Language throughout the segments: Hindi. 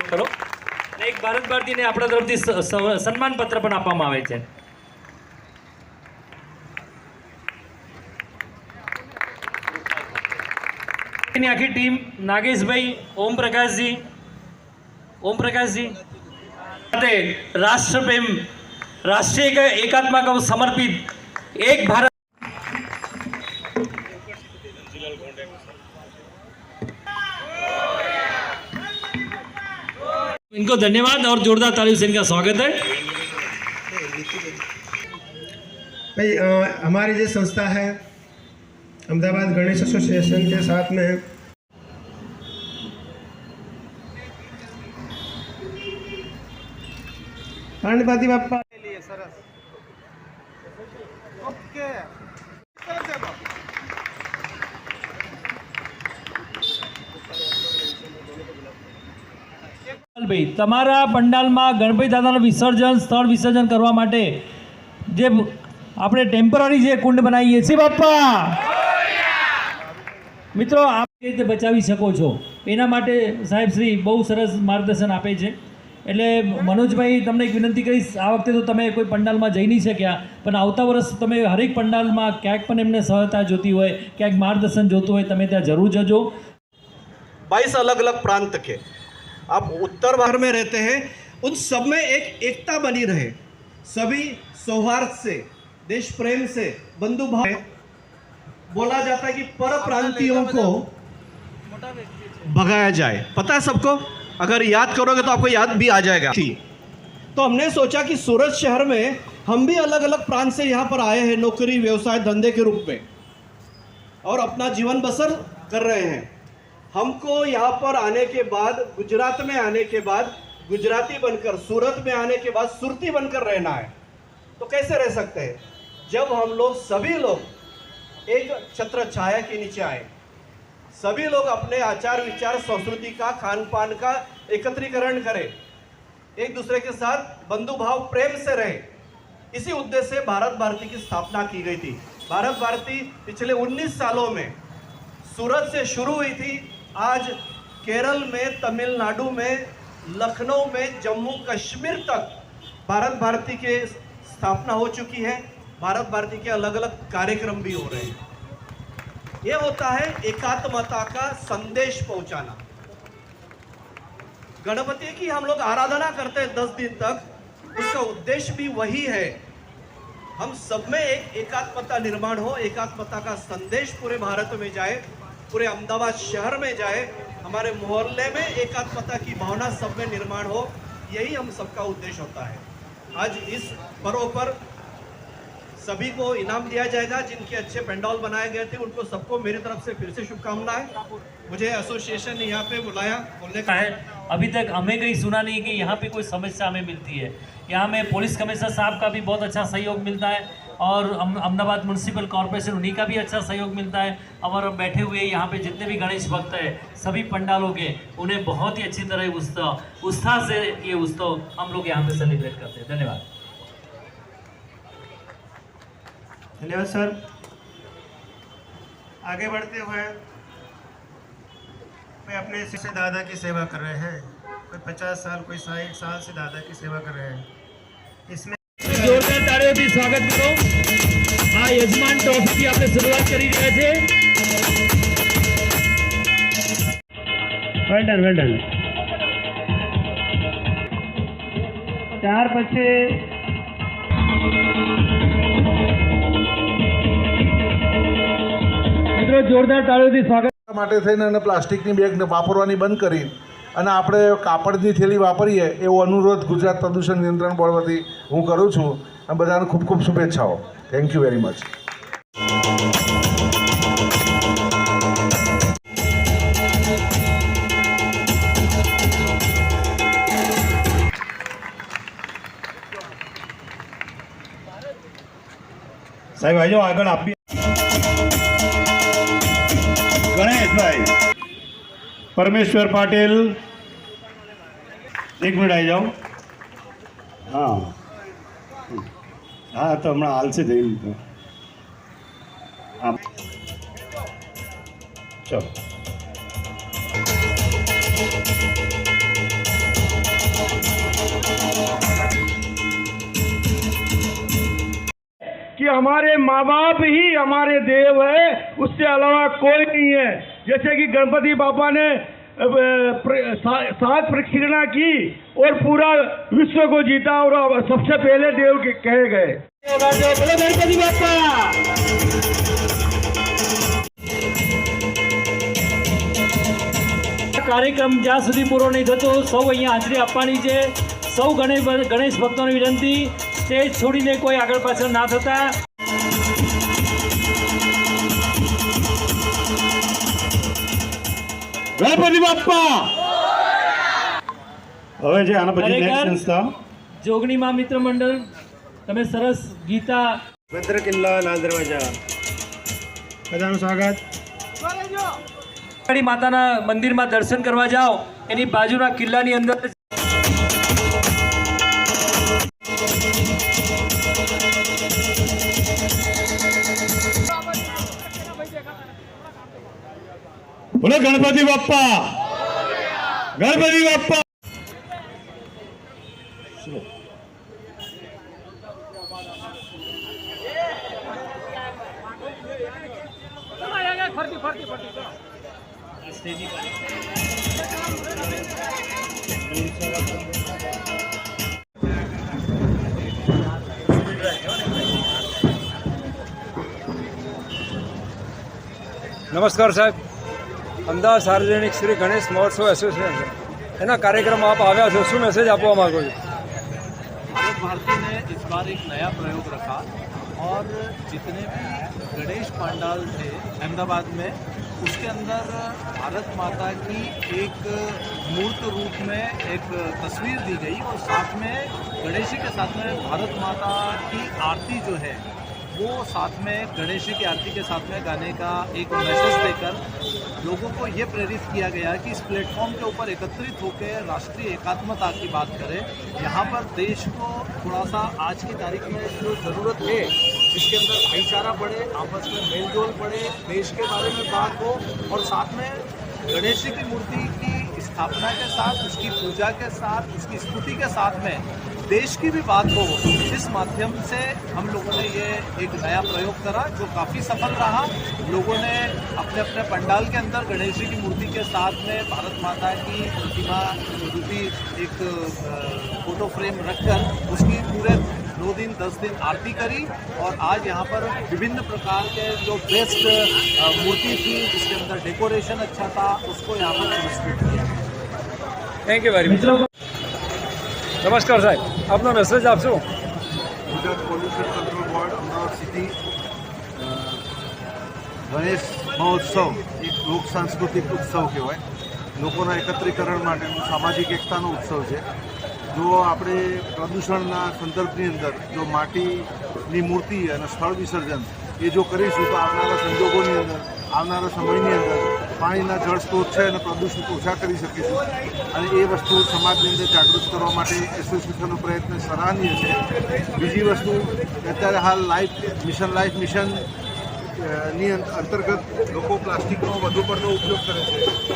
કરો એક ભારત ભારતીને આપણા તરફથી સન્માન પત્ર પણ આપવામાં આવે છે। એની આખી ટીમ નાગેશભાઈ, ओम प्रकाश जी राष्ट्र प्रेम, राष्ट्रीय एकात्मा को समर्पित एक भारत। इनको धन्यवाद और जोरदार तालियों से इनका स्वागत है। भाई हमारी जो संस्था है अहमदाबाद गणेश एसोसिएशन के साथ में गणपति बाप्पा के लिए सरस ओके ભાઈ તમારા પંડાલમાં ગણપતિ દાદાનું વિસર્જન સ્થળ વિસર્જન કરવા માટે જે આપણે ટેમ્પરરી જે કુંડ બનાવીએ છીએ બાપા મિત્રો આપ કેવી રીતે બચાવી શકો છો એના માટે સાહેબ શ્રી બહુ સરસ માર્ગદર્શન આપે છે। એટલે મનોજભાઈ તમને એક વિનંતી કરીશ, આ વખતે તો તમે કોઈ પંડાલમાં જઈ નહીં શક્યા, પણ આવતા વર્ષ તમે હરેક પંડાલમાં ક્યાંક પણ એમને સહાયતા જોતી હોય, ક્યાંક માર્ગદર્શન જોતું હોય, તમે ત્યાં જરૂર જજો। 22 अलग अलग प्रांत के आप उत्तर भारत में रहते हैं, उन सब में एक एकता बनी रहे, सभी सौहार्द से, देश प्रेम से, बंधु भाव। बोला जाता है कि पर प्रांतियों को भगाया जाए, पता है सबको, अगर याद करोगे तो आपको याद भी आ जाएगा। तो हमने सोचा कि सूरत शहर में हम भी अलग अलग प्रांत से यहाँ पर आए हैं नौकरी व्यवसाय धंधे के रूप में और अपना जीवन बसर कर रहे हैं। हमको यहाँ पर आने के बाद, गुजरात में आने के बाद गुजराती बनकर, सूरत में आने के बाद सुरती बनकर रहना है। तो कैसे रह सकते हैं जब हम लोग सभी लोग एक छत्र छाया के नीचे आए, सभी लोग अपने आचार विचार संस्कृति का खान पान का एकत्रीकरण करें, एक दूसरे के साथ बंधु भाव प्रेम से रहे। इसी उद्देश्य से भारत भारती की स्थापना की गई थी। भारत भारती पिछले 19 सालों में सूरत से शुरू हुई थी, आज केरल में, तमिलनाडु में, लखनऊ में, जम्मू कश्मीर तक भारत भारती के स्थापना हो चुकी है। भारत भारती के अलग अलग कार्यक्रम भी हो रहे हैं। ये होता है एकात्मता का संदेश पहुंचाना। गणपति की हम लोग आराधना करते हैं 10 दिन तक, उसका उद्देश्य भी वही है, हम सब में एक एकात्मता निर्माण हो, एकात्मता का संदेश पूरे भारत में जाए, पूरे अहमदाबाद शहर में जाए, हमारे मोहल्ले में एकात्मता की भावना सब में निर्माण हो, यही हम सबका उद्देश्य होता है। आज इस पर्व पर सभी को इनाम दिया जाएगा, जिनके अच्छे पंडाल बनाए गए थे उनको सबको मेरी तरफ से फिर से शुभकामनाएं। मुझे एसोसिएशन ने यहाँ पे बुलाया बोलने का है। अभी तक हमें कहीं सुना नहीं कि यहाँ पे कोई समस्या हमें मिलती है। यहाँ में पुलिस कमिश्नर साहब का भी बहुत अच्छा सहयोग मिलता है और अहमदाबाद म्यूनसिपल कॉरपोरेशन उन्हीं का भी अच्छा सहयोग मिलता है। और बैठे हुए यहाँ पे जितने भी गणेश भक्त हैं सभी पंडालों के, उन्हें बहुत ही अच्छी तरह उत्साह से ये उत्सव हम लोग यहाँ पे सेलिब्रेट करते हैं। धन्यवाद। धन्यवाद सर। आगे बढ़ते हुए मैं अपने से दादा की सेवा कर रहे हैं, कोई 50 साल, कोई 60 साल से दादा की सेवा कर रहे हैं। इसमें जोरदार ताળીઓથી સ્વાગત કરો। આ યજમાન ટ્રોફીથી આપણે શરૂઆત કરી રહ્યા છે। Well done. ત્યાર પછી મિત્રો જોરદાર તાળીઓથી સ્વાગત માટે થઈને અને પ્લાસ્ટિકની બેગ વાપરવાની બંધ કરી અને આપણે કાપડની થેલી વાપરીએ એવો અનુરોધ ગુજરાત પ્રદૂષણ નિયંત્રણ બોર્ડ વતી હું કરું છું અને બધાને ખૂબ ખૂબ શુભેચ્છાઓ। Thank you very much. સાહેબ આવજો આગળ આપી ગણેશભાઈ પરમેશ્વર પાટીલ એક મિનિટ આવી જાઓ હા હા તો હમણાં હાલશે જઈને હા ચલો कि हमारे माँ बाप ही हमारे देव है, उससे अलावा कोई नहीं है। जैसे कि गणपति बापा ने सात प्रक्षिणा की और पूरा विश्व को जीता और सबसे पहले देव के कहे गए। बोलो गणपति बापा। કાર્યક્રમ જ્યાં સુધી પૂરો નહીં થતો સૌ અહીંયા હાજરી આપવાની છે। સૌ ગણેશ ભક્તોને વિનંતી, સ્ટેજ છોડીને કોઈ આગળ પાછળ ના થતા। ગણપતિ બાપ્પા હવે જે આના પછી ખરેખર નેક્સ્ટ સંસ્થા જોગણીમાં મિત્ર મંડળ તમે સરસ ગીતા ભદ્ર કિલ્લા લાલ દરવાજા બધાનું સ્વાગત કાળી માતાના મંદિરમાં દર્શન કરવા જાઓ એની બાજુના કિલ્લાની અંદર બોલો ગણપતિ બાપ્પા ગણપતિ બાપ્પા નમસ્કાર સાહેબ, અમદાવાદ સાર્વજનિક શ્રી ગણેશ મહોત્સવ એસોસિએશન એના કાર્યક્રમ આપ આવ્યા છો, શું મેસેજ આપવા માંગો છો? भारत भारती ने इस बार एक नया प्रयोग रखा और जितने भी गणेश पंडाल थे अहमदाबाद में, उसके अंदर भारत माता की एक मूर्त रूप में एक तस्वीर दी गई और साथ में गणेश जी के साथ में भारत माता की आरती जो है वो साथ में गणेश जी की आरती के साथ में गाने का एक मैसेज देकर लोगों को ये प्रेरित किया गया कि इस प्लेटफॉर्म के ऊपर एकत्रित होकर राष्ट्रीय एकात्मता की बात करें। यहाँ पर देश को थोड़ा सा आज की तारीख में जो ज़रूरत है जिसके अंदर भाईचारा बढ़े, आपस में मेलजोल बढ़े, देश के बारे में बात हो और साथ में गणेश जी की मूर्ति की स्थापना के साथ, उसकी पूजा के साथ, उसकी स्तुति के साथ में देश की भी बात हो। इस माध्यम से हम लोगों ने ये एक नया प्रयोग करा जो काफ़ी सफल रहा। लोगों ने अपने अपने पंडाल के अंदर गणेश जी की मूर्ति के साथ में भारत माता की प्रतिमा रूपी एक फोटो फ्रेम रखकर उसकी पूरे 2 दिन 10 दिन आरती करी और आज यहाँ पर विभिन्न प्रकार के जो बेस्ट मूर्ति थी जिसके अंदर डेकोरेशन अच्छा था उसको यहाँ पर पुरस्कृत किया। Thank you very much. નમસ્કાર સાહેબ, આપનો મેસેજ આપશો? Gujarat pollution control board Ahmedabad city Ganesh મહોત્સવ એક લોક સાંસ્કૃતિક ઉત્સવ કહેવાય, લોકોના એકત્રીકરણ માટેનો સામાજિક એકતાનો ઉત્સવ છે। જો આપણે પ્રદૂષણના સંદર્ભની અંદર જો માટીની મૂર્તિ અને સ્થળ વિસર્જન એ જો કરીશું તો આવનારા સંજોગોની અંદર આવનારા સમયની અંદર પાણીના જળ સ્ત્રોત છે અને પ્રદૂષણ ઓછા કરી શકીશું અને એ વસ્તુ સમાજની અંદર જાગૃત કરવા માટે એસોસિએશનનો પ્રયત્ન સરાહનીય છે। બીજી વસ્તુ અત્યારે હાલ લાઈફ મિશન ની અંતર્ગત લોકો પ્લાસ્ટિકનો વધુ પડતો ઉપયોગ કરે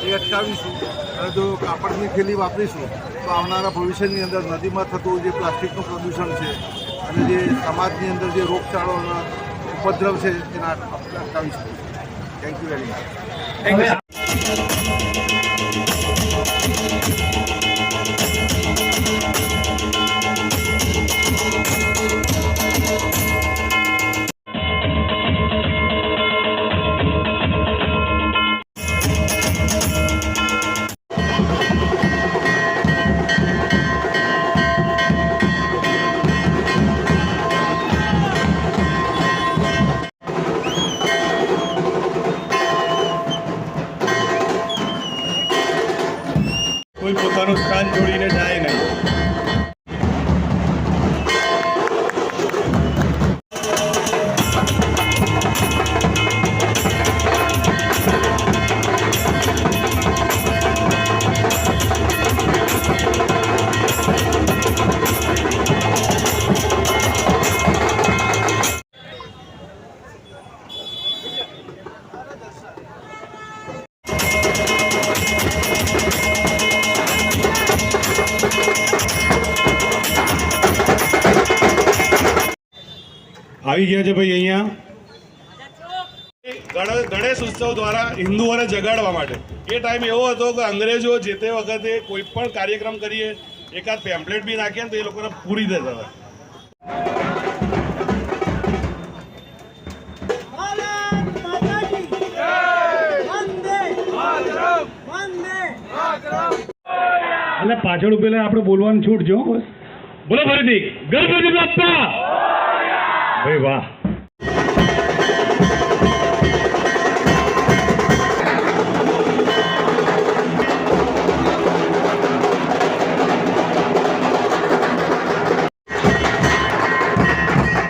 છે એ અટકાવીશું અને જો કાપડની થેલી વાપરીશું તો આવનારા ભવિષ્યની અંદર નદીમાં થતું જે પ્લાસ્ટિકનું પ્રદૂષણ છે અને જે સમાજની અંદર જે રોગચાળોના ઉપદ્રવ છે તેના અટકાવી શકીશું। Thank you very much. Thank you. આવી ગયા છે ભાઈ અહીંયા ગણેશ ઉત્સવ દ્વારા હિન્દુઓને જગાડવા માટે. એ ટાઈમ એવો હતો કે અંગ્રેજો જે તે વખતે કોઈ પણ કાર્યક્રમ કરીએ એકાદ પેમ્પલેટ બી નાખીએ ને તો એ લોકોને પૂરી દેતા હતા. એટલે પાછળ પેલા આપણે બોલવાનું છૂટ જો. બોલો ફરીથી ગણપતિ બાપ્પા. ભાઈ વાહ.